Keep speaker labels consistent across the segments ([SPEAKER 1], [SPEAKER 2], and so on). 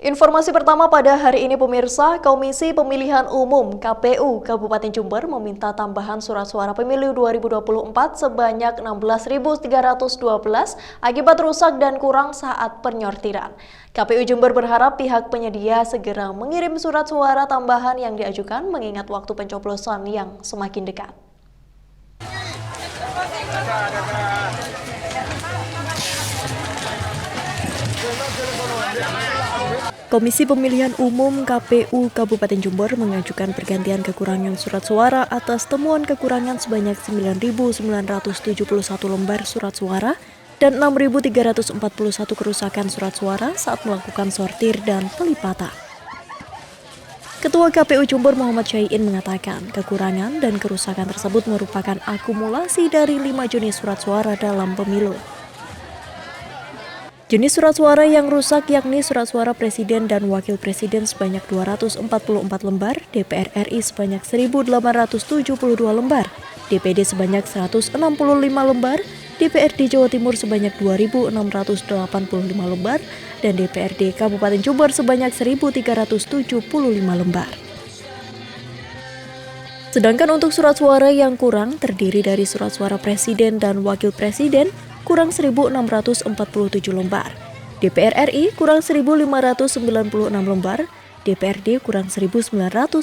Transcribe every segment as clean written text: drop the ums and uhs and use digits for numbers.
[SPEAKER 1] Informasi pertama pada hari ini pemirsa, Komisi Pemilihan Umum KPU Kabupaten Jember meminta tambahan surat suara pemilu 2024 sebanyak 16.312 akibat rusak dan kurang saat penyortiran. KPU Jember berharap pihak penyedia segera mengirim surat suara tambahan yang diajukan mengingat waktu pencoblosan yang semakin dekat. Komisi Pemilihan Umum KPU Kabupaten Jember mengajukan pergantian kekurangan surat suara atas temuan kekurangan sebanyak 9.971 lembar surat suara dan 6.341 kerusakan surat suara saat melakukan sortir dan pelipatan. Ketua KPU Jember Muhammad Syai'in mengatakan kekurangan dan kerusakan tersebut merupakan akumulasi dari 5 jenis surat suara dalam pemilu. Jenis surat suara yang rusak yakni surat suara Presiden dan Wakil Presiden sebanyak 244 lembar, DPR RI sebanyak 1.872 lembar, DPD sebanyak 165 lembar, DPRD Jawa Timur sebanyak 2.685 lembar, dan DPRD Kabupaten Jember sebanyak 1.375 lembar. Sedangkan untuk surat suara yang kurang terdiri dari surat suara Presiden dan Wakil Presiden kurang 1.647 lembar, DPR RI kurang 1.596 lembar, DPRD kurang 1.938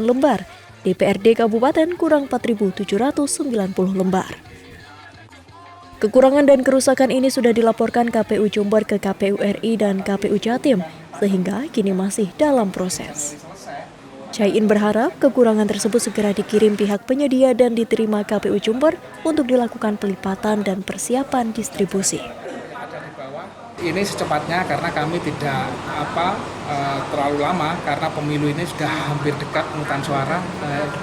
[SPEAKER 1] lembar, DPRD Kabupaten kurang 4.790 lembar. Kekurangan dan kerusakan ini sudah dilaporkan KPU Jember ke KPU RI dan KPU Jatim, sehingga kini masih dalam proses. Syai'in berharap kekurangan tersebut segera dikirim pihak penyedia dan diterima KPU Jember untuk dilakukan pelipatan dan persiapan distribusi.
[SPEAKER 2] Ini secepatnya karena kami tidak terlalu lama karena pemilu ini sudah hampir dekat pemungutan suara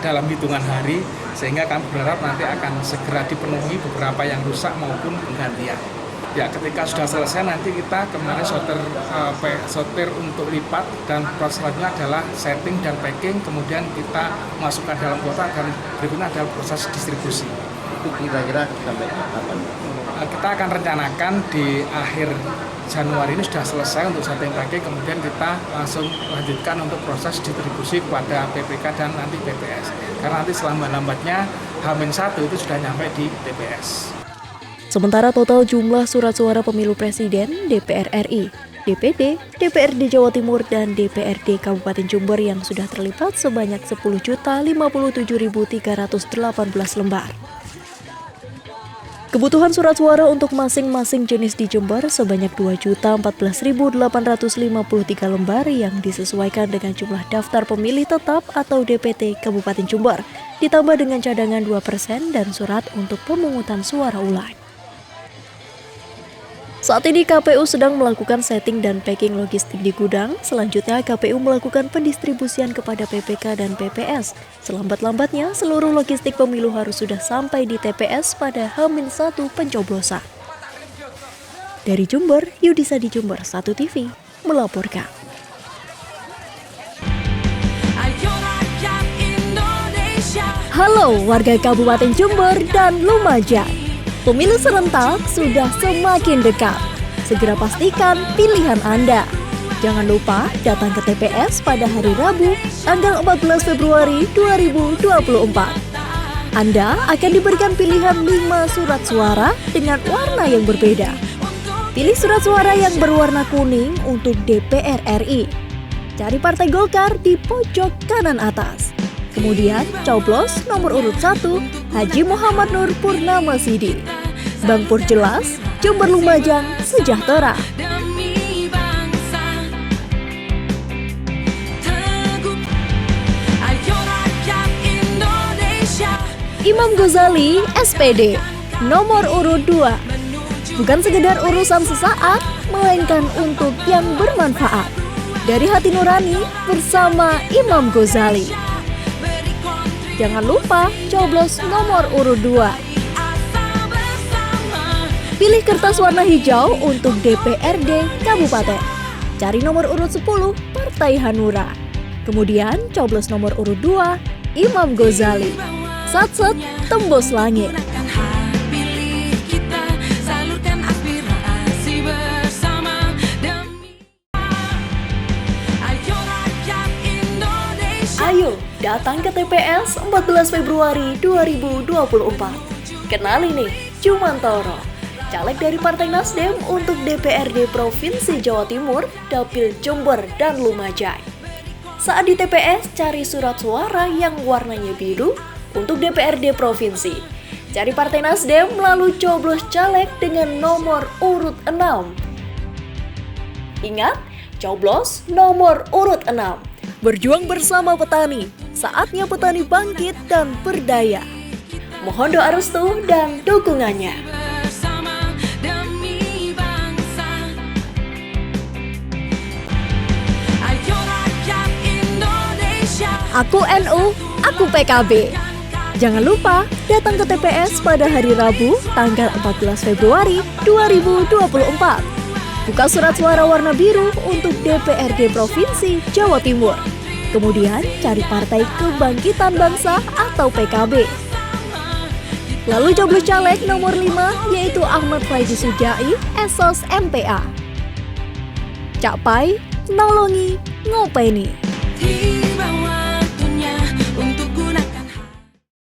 [SPEAKER 2] dalam hitungan hari, sehingga kami berharap nanti akan segera dipenuhi beberapa yang rusak maupun penggantian. Ya, ketika sudah selesai nanti kita kemarin sortir untuk lipat dan proses selanjutnya adalah setting dan packing, kemudian kita masukkan dalam kotak dan berikutnya adalah proses distribusi.
[SPEAKER 3] Itu kira-kira sampai kapan?
[SPEAKER 2] Kita akan rencanakan di akhir Januari ini sudah selesai untuk setting packing, kemudian kita langsung lanjutkan untuk proses distribusi kepada PPK dan nanti PPS. Karena nanti selambat-lambatnya H-1 itu sudah nyampe di TPS.
[SPEAKER 1] Sementara total jumlah surat suara pemilu Presiden, DPR RI, DPD, DPRD Jawa Timur, dan DPRD Kabupaten Jember yang sudah terlipat sebanyak 10.057.318 lembar. Kebutuhan surat suara untuk masing-masing jenis di Jember sebanyak 2.014.853 lembar yang disesuaikan dengan jumlah daftar pemilih tetap atau DPT Kabupaten Jember, ditambah dengan cadangan 2% dan surat untuk pemungutan suara ulang. Saat ini KPU sedang melakukan setting dan packing logistik di gudang. Selanjutnya KPU melakukan pendistribusian kepada PPK dan PPS. Selambat-lambatnya seluruh logistik pemilu harus sudah sampai di TPS pada H-1 pencoblosan. Dari Jember, Yudisa di Jember 1 TV melaporkan. Halo warga Kabupaten Jember dan Lumajang. Pemilu serentak sudah semakin dekat. Segera pastikan pilihan Anda. Jangan lupa datang ke TPS pada hari Rabu, tanggal 14 Februari 2024. Anda akan diberikan pilihan 5 surat suara dengan warna yang berbeda. Pilih surat suara yang berwarna kuning untuk DPR RI. Cari Partai Golkar di pojok kanan atas. Kemudian coblos nomor urut 1 Haji Muhammad Nur Purnama Sidi. Bang Pur jelas, Jember Lumajang sejahtera. Imam Ghazali SPD nomor urut 2. Bukan sekedar urusan sesaat, melainkan untuk yang bermanfaat. Dari hati nurani bersama Imam Ghazali. Jangan lupa coblos nomor urut 2. Pilih kertas warna hijau untuk DPRD Kabupaten. Cari nomor urut 10 Partai Hanura. Kemudian coblos nomor urut 2 Imam Ghazali. Sat-set tembus langit. Datang ke TPS 14 Februari 2024. Kenali nih, Jumantoro, caleg dari Partai Nasdem untuk DPRD Provinsi Jawa Timur, Dapil Jember dan Lumajang. Saat di TPS, cari surat suara yang warnanya biru untuk DPRD Provinsi. Cari Partai Nasdem lalu coblos caleg dengan nomor urut 6. Ingat, coblos nomor urut 6. Berjuang bersama petani, saatnya petani bangkit dan berdaya. Mohon doa restu dan dukungannya.
[SPEAKER 4] Bersama demi bangsa. Ayo rakyat Indonesia.
[SPEAKER 1] Aku NU, aku PKB. Jangan lupa datang ke TPS pada hari Rabu, tanggal 14 Februari 2024. Buka surat suara warna biru untuk DPRD Provinsi Jawa Timur. Kemudian cari Partai Kebangkitan Bangsa atau PKB. Lalu coblos caleg nomor 5 yaitu Ahmad Faidi Sujai, Esos MPA. Cak Pai, nolongi, ngopeni.